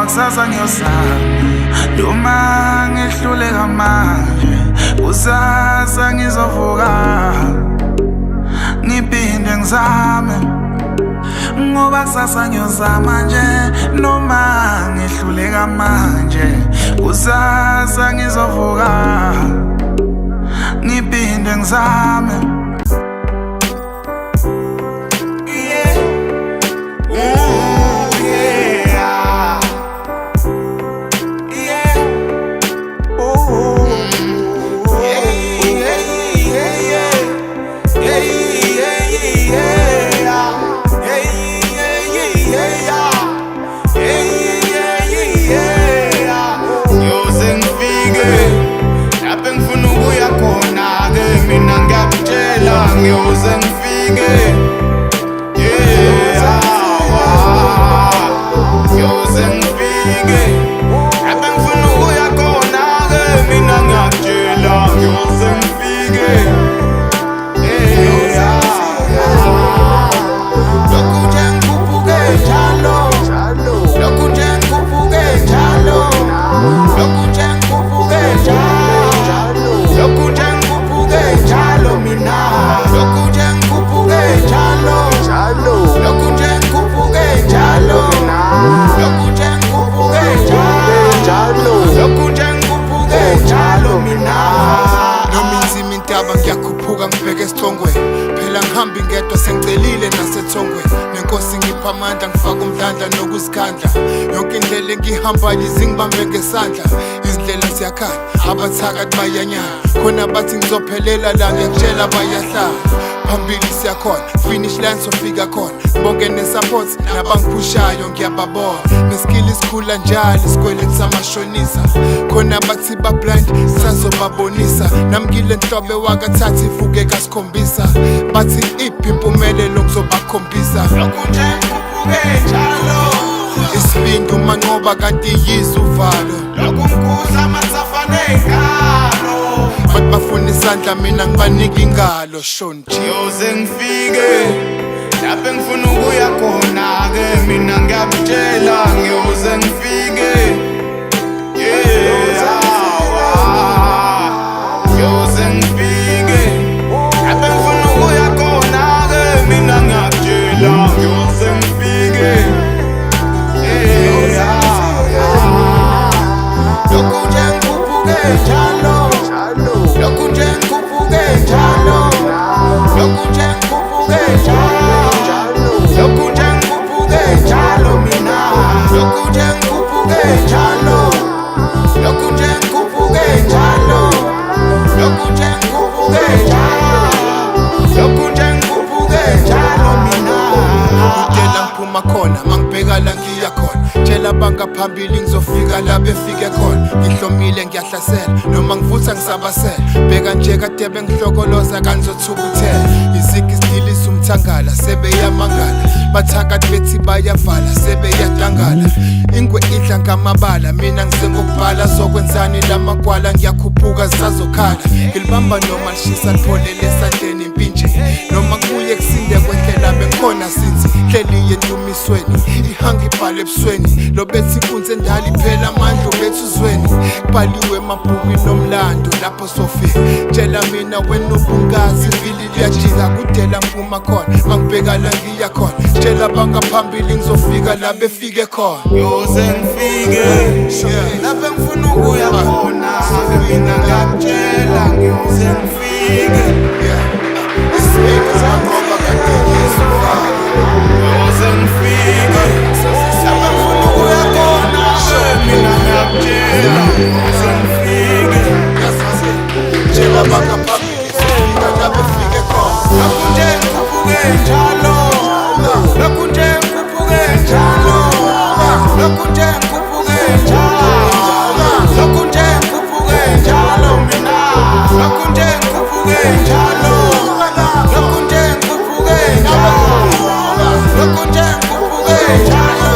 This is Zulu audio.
kusasa ngiyozama noma ngihluleka manje kusasa ngizovuka ngiphinde ngizame ngoba kusasa ngiyozama nje noma ngihluleka manje kusasa ngizovuka ngiphinde ngizame. Ngiyoze ngifike ngiyoze ngifike lapha ngifuna ukuya khona-ke mina ngiyakutshela ngiyoze ngifike lokhu nje ngikhuphuke njalo lokhu nje ngikhuphuke njalo lokhu nje ngikhuphuke njalo lokhu nje ngikhuphuke njalo mina lokhu nje ngikhuphuke njalo lokhu nje ngikhuphuke njalo lokhu nje ngikhuphuke njalo lokhu nje ngikhuphuke njalo mina noma inzima intaba ngiyakhuphuka ngibheke esithongweni phela ngihambi ngedwa sengicelile nasethongweni nenkosi ngipha amandla ngifaka umdlandla nokuzikhandla yonke indlela engiyihambayo izingibambe ngesandla izindlela ziyakhala abathakathi bayanyana khona bathi ngizophelela la ngiyakutshela bayahlala phambili siyakhona finish line sofika khona bonke nesupport nabangiphushayo ngiyababona neskill isikhula njalo isikweletu samashonisa khona bathi ba-blind sazobabonisa namkile nhlobe wakathatha ivuke kasikhombisa bathi iphi impumelelo ngizobakhombisa lokhu nje ngikhuphuke njalo isibindi umanqoba kanti yize uvalo lokhu ngikuza amathafa ney'ngalo bathi bafuna isandla mina ngibanika ingalo shonje ngiyoze ngifike lapha engifuna ukuya khona-ke mina ngiyakutshela ngiyoze ngifike ngiyoze ngifike lapha engifuna ukuya khona-ke mina ngiyakutshela ngiyoze ngifike lokhu nje ngikhuphuke njalo lokhu nje ngikhuphuke njalo lokhu nje ngikhuphuke njalo lokhu nje ngikhuphuke njalo mina lokhu nje ngikhuphuke njalo lokhu nje ngikhuphuke njalo lokhu nje ngikhuphuke njalo lokhu nje ngikhuphuke njalo mina utela ngiphuma khona mangibheka la ngiya khona tshela bangaphambili ngizofika la befike khona ngihlomile ngiyahlasela noma ngivutha ngisabasela bheka nje kade bengihlokoloza kanizothukuthela izigi sidilisa umthangala sebeyamangala bathakathi bethi bayavala sebeyadangala ingwe idla ngamabala mina ngize ngokubhala zokwenzani lamagwala ngiyakhuphuka zisazokhala ngilibamba noma lishisa lipholele esandleni impinje noma kuye kusinde kwendlela bengikhona sinzi hleliye entumisweni ihangi ibhale ebusweni lo bethi inkunzi endala iphela amandla ubethu uzweni kubhaliwe emabhukwini nomlando lapho sofika tshela mina wena ubungazi vili liyajika kudela ngiphuma khona mangibheka la ngiya khona tshela bangaphambili ngizofika la befike khona ngiyoze ngifike lapha engifuna ukuya khona mina ngiyakutshela ngiyoze ngifike isibindi sanqoba kade yisufaka ngiyoze ngifike lapha engifuna ukuya khona mina ngiyakutshela ngiyoze ngifike tshela bangaphambili ngizofika la befike khona lokhu nje ngikhuphuke njalo lokhu nje ngikhuphuke njalo lokhu nje ngikhuphuke njalo lokhu nje ngikhuphuke njalo mina lokhu nje ngikhuphuke njalo lokhu nje ngikhuphuke njalo lokhu nje ngikhuphuke njalo